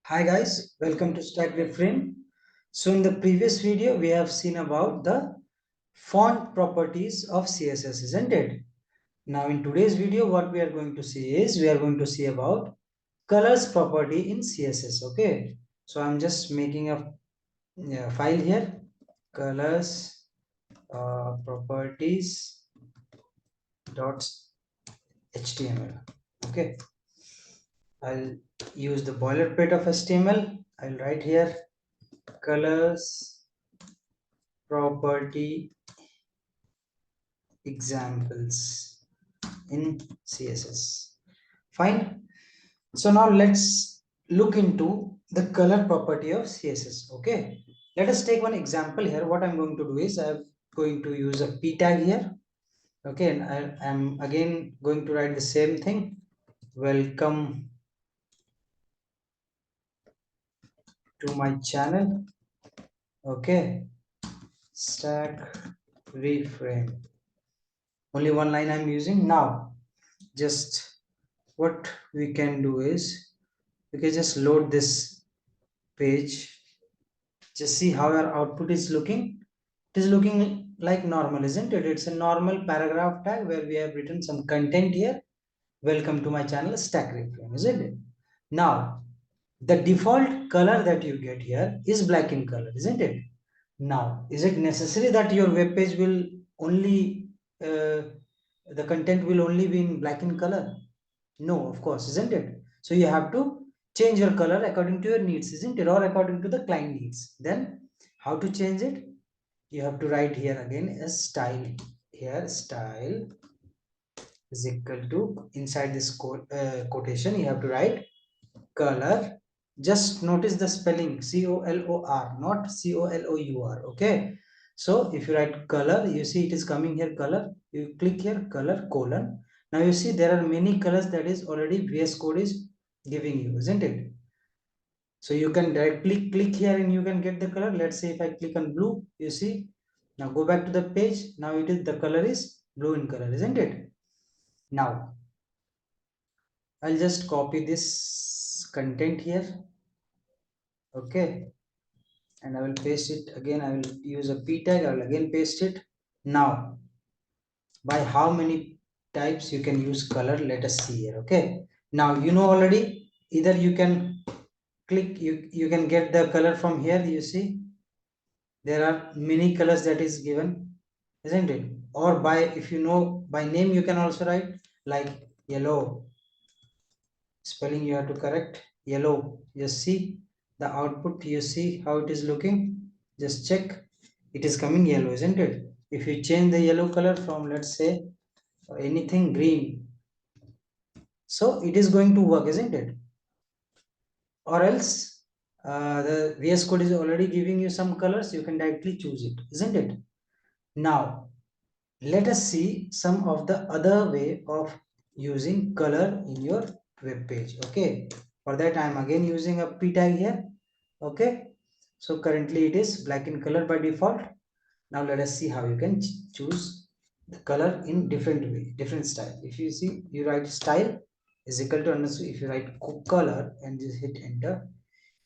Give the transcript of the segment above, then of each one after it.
Hi guys, welcome to Stack Reframe. So in the previous video, we have seen about the font properties of CSS, isn't it? Now in today's video, what we are going to see is, we are going to see about colors property in CSS, okay? So I'm just making a file here, colors properties dot html, okay? I'll use the boilerplate of HTML. I'll write here colors property examples in CSS. Fine. So now let's look into the color property of CSS. Okay. Let us take one example here. What I'm going to do is I'm going to use a p tag here. Okay, and I am again going to write the same thing. Welcome to my channel. Okay, stack reframe. Only one line I'm using now. Just what we can do is we can just load this page. Just see how our output is looking. It is looking like normal, isn't it? It's a normal paragraph tag where we have written some content here. Welcome to my channel, stack reframe, isn't it? Now the default color that you get here is black in color, isn't it? Now is it necessary that your web page will only the content will only be in black in color? No, of course, isn't it? So you have to change your color according to your needs, isn't it? Or according to the client needs. Then how to change it? You have to write here again a style. Here style is equal to, inside this quotation, you have to write color. Just notice the spelling color, not COLOUR. Okay. So if you write color, you see it is coming here color. You click here color colon. Now you see there are many colors that is already VS Code is giving you, isn't it? So you can directly click here and you can get the color. Let's say if I click on blue, you see. Now go back to the page. Now it is the color is blue in color, isn't it? Now I'll just copy this content here. Okay. And I will paste it again. I will use a p tag. I will again paste it. Now, by how many types you can use color? Let us see here. Okay. Now you know already. Either you can click. You can get the color from here. You see, there are many colors that is given, isn't it? Or by, if you know by name, you can also write like yellow. Spelling you have to correct. Yellow. Just see the output. You see how it is looking. Just check. It is coming yellow, isn't it? If you change the yellow color from, let's say, anything green, so it is going to work, isn't it? Or else the VS Code is already giving you some colors, you can directly choose it, isn't it? Now let us see some of the other way of using color in your web page. Okay, for that I am again using a p tag here. Okay, so currently it is black in color by default. Now let us see how you can choose the color in different way, different style. If you see, you write style is equal to underscore. If you write color and just hit enter,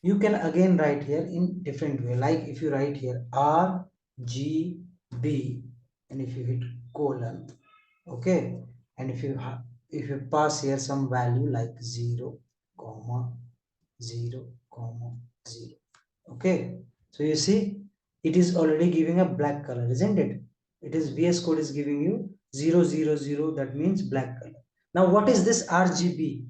you can again write here in different way. Like if you write here RGB and if you hit colon, okay, and if you pass here some value like 0 comma 0 comma 0, okay, so you see it is already giving a black color, isn't it? It is VS Code is giving you 000, that means black color. Now what is this RGB?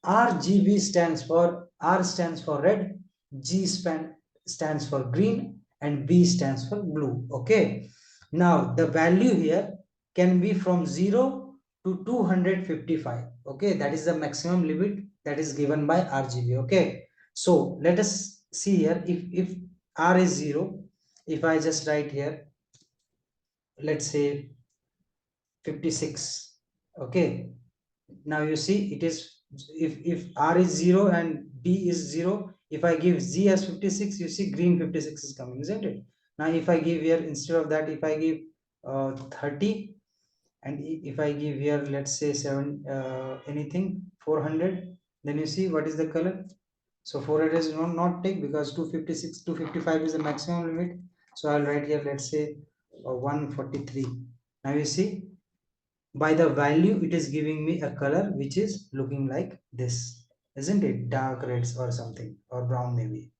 RGB stands for, R stands for red, stands for green, and B stands for blue. Okay. Now the value here can be from 0 to 255. Okay, that is the maximum limit that is given by RGB. Okay. So let us see here, if R is 0, if I just write here, let's say 56. Okay, now you see it is, if R is 0 and B is 0, if I give Z as 56, you see green 56 is coming, isn't it? Now if I give here, instead of that, if I give 30, and if I give here, let's say 7 anything 400, then you see what is the color. So 400 is not take because 256 255 is the maximum limit. So I'll write here, let's say 143. Now you see, by the value it is giving me a color which is looking like this, isn't it? Dark reds or something, or brown maybe.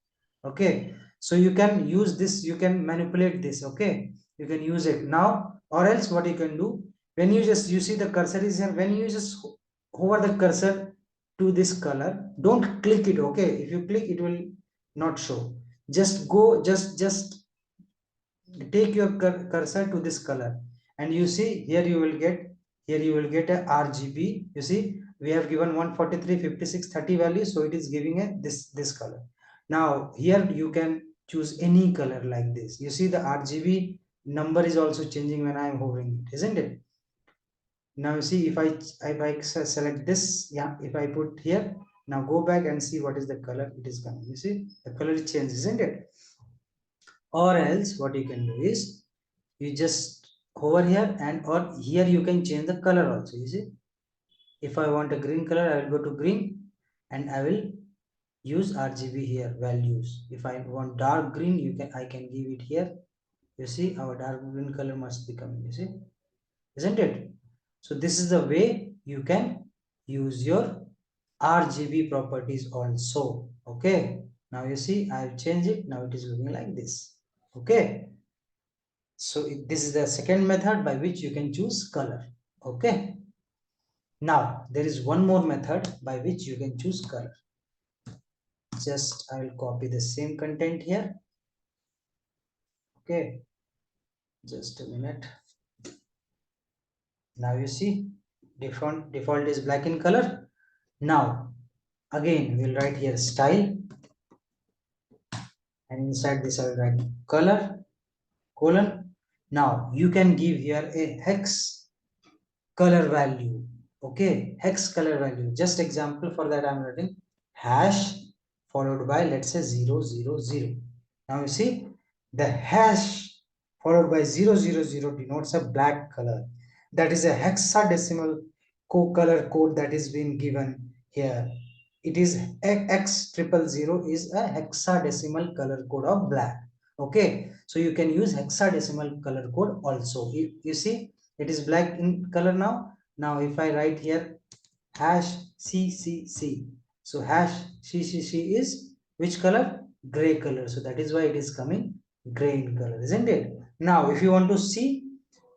Okay, so you can use this, you can manipulate this. Okay, you can use it now. Or else what you can do, when you just, you see the cursor is here, when you just hover the cursor to this color, don't click it. Okay, if you click it will not show. Just go, just take your cursor to this color, and you see here you will get, here you will get a RGB. You see, we have given 143 56 30 value, so it is giving a this color. Now here you can choose any color like this. You see the RGB number is also changing when I am hovering it, isn't it? Now you see, if I select this, yeah, if I put here, now go back and see what is the color it is coming. You see the color change, isn't it? Or else what you can do is, you just hover here, and or here you can change the color also. You see, if I want a green color, I will go to green, and I will use RGB here values. If I want dark green, I can give it here. You see, our dark green color must be coming. You see, isn't it? So this is the way you can use your RGB properties also. Okay, now you see, I've changed it. Now it is looking like this. Okay, so this is the second method by which you can choose color. Okay, now there is one more method by which you can choose color. Just I will copy the same content here. Okay, just a minute. Now you see, default is black in color. Now again we'll write here style, and inside this I will write color colon. Now you can give here a hex color value. Okay, hex color value. Just example for that, I'm writing hash followed by, let's say, 000. Now you see, the hash followed by 000 denotes a black color. That is a hexadecimal color code that is being given here. It is x triple zero is a hexadecimal color code of black. Okay, so you can use hexadecimal color code also. You see, it is black in color now. Now if I write here hash CCC, so hash CCC is which color? Gray color. So that is why it is coming gray in color, isn't it? Now if you want to see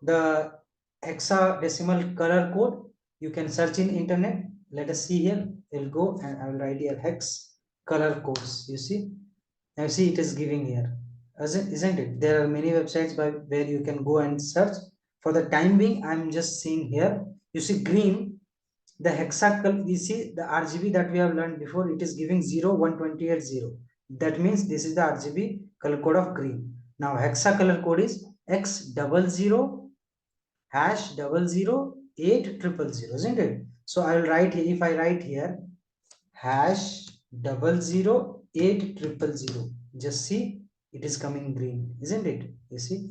the hexadecimal color code, you can search in internet. Let us see here. We'll go and I will write here hex color codes. You see, now see, it is giving here, isn't it? There are many websites by where you can go and search. For the time being, I'm just seeing here. You see green, the hexacolor. You see the RGB that we have learned before. It is giving 0 128 0. That means this is the RGB color code of green. Now hexa color code is X00 hash 00800, isn't it? So I will write here. If I write here hash 00800, just see, it is coming green, isn't it? You see,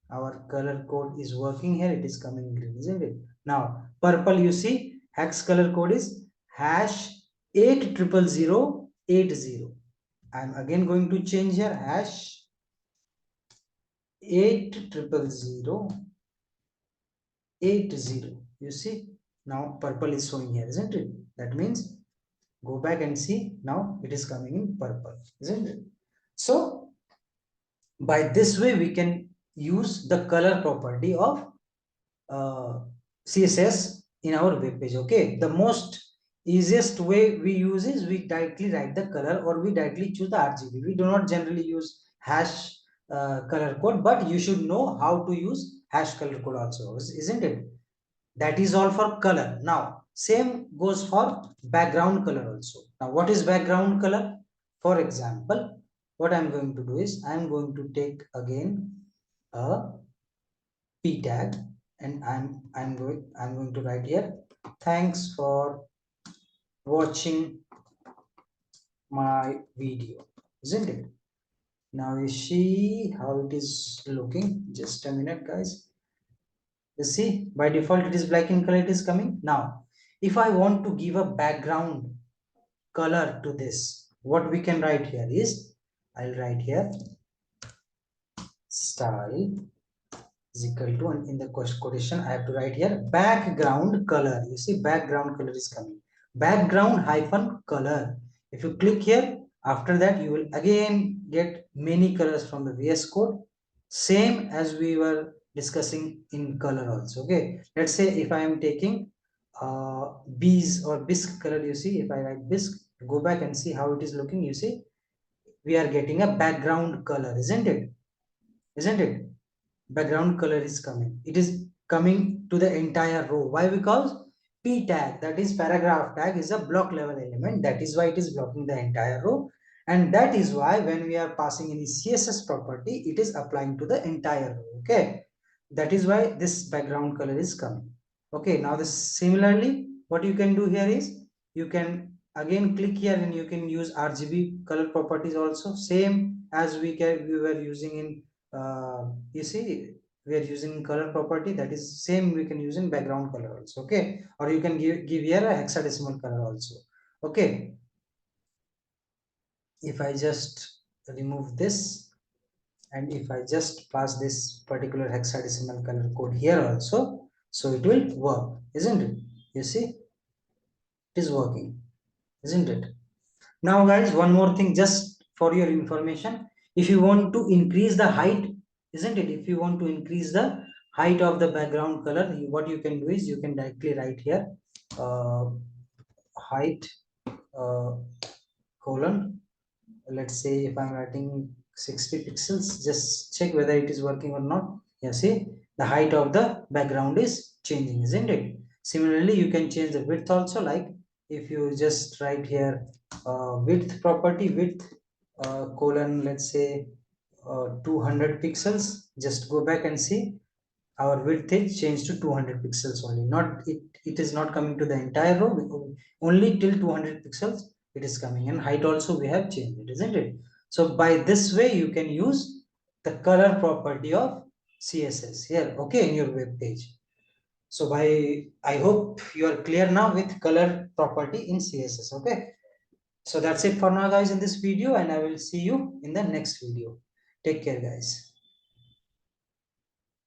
our color code is working here. It is coming green, isn't it? Now purple, you see, hex color code is hash 800080. I'm again going to change here hash 800080. You see, now purple is showing here, isn't it? That means go back and see, now it is coming in purple, isn't it? So by this way we can use the color property of CSS in our web page. Okay, the most easiest way we use is we directly write the color, or we directly choose the RGB. We do not generally use hash color code, but you should know how to use hash color code also, isn't it? That is all for color. Now same goes for background color also. Now what is background color? For example, what I'm going to do is I'm going to take again a p tag, and I'm going to write here, thanks for watching my video, isn't it? Now you see how it is looking. Just a minute, guys. You see, by default it is black in color, it is coming. Now if I want to give a background color to this, what we can write here is, I'll write here style is equal to, and in the quotation I have to write here background color. You see background color is coming, background hyphen color. If you click here, after that you will again get many colors from the VS Code, same as we were discussing in color also. Okay, let's say if I am taking bees or bisque color, you see if I write bisque, go back and see how it is looking. You see we are getting a background color, isn't it? Isn't it? Background color is coming, it is coming to the entire row. Why? Because p tag, that is paragraph tag, is a block level element, that is why it is blocking the entire row. And that is why when we are passing any CSS property, it is applying to the entire row. Okay, that is why this background color is coming. Okay, now this similarly what you can do here is, you can again click here and you can use RGB color properties also, same as we were using in you see we are using color property, that is same we can use in background color also. Okay, or you can give here a hexadecimal color also. Okay, if I just remove this and if I just pass this particular hexadecimal color code here also, so it will work, isn't it? You see it is working, isn't it? Now guys, one more thing just for your information, if you want to increase the height, isn't it, if you want to increase the height of the background color, what you can do is you can directly write here uh, height uh, colon, let's say if I'm writing 60 pixels, just check whether it is working or not. Yeah, see the height of the background is changing, isn't it? Similarly you can change the width also, like if you just write here width property, width colon, let's say 200 pixels, just go back and see our width is changed to 200 pixels only, not it is not coming to the entire row, only till 200 pixels it is coming, and height also we have changed it, isn't it? So by this way you can use the color property of CSS here, okay, in your web page. So by, I hope you are clear now with color property in CSS. Okay, so that's it for now guys in this video, and I will see you in the next video. Take care guys.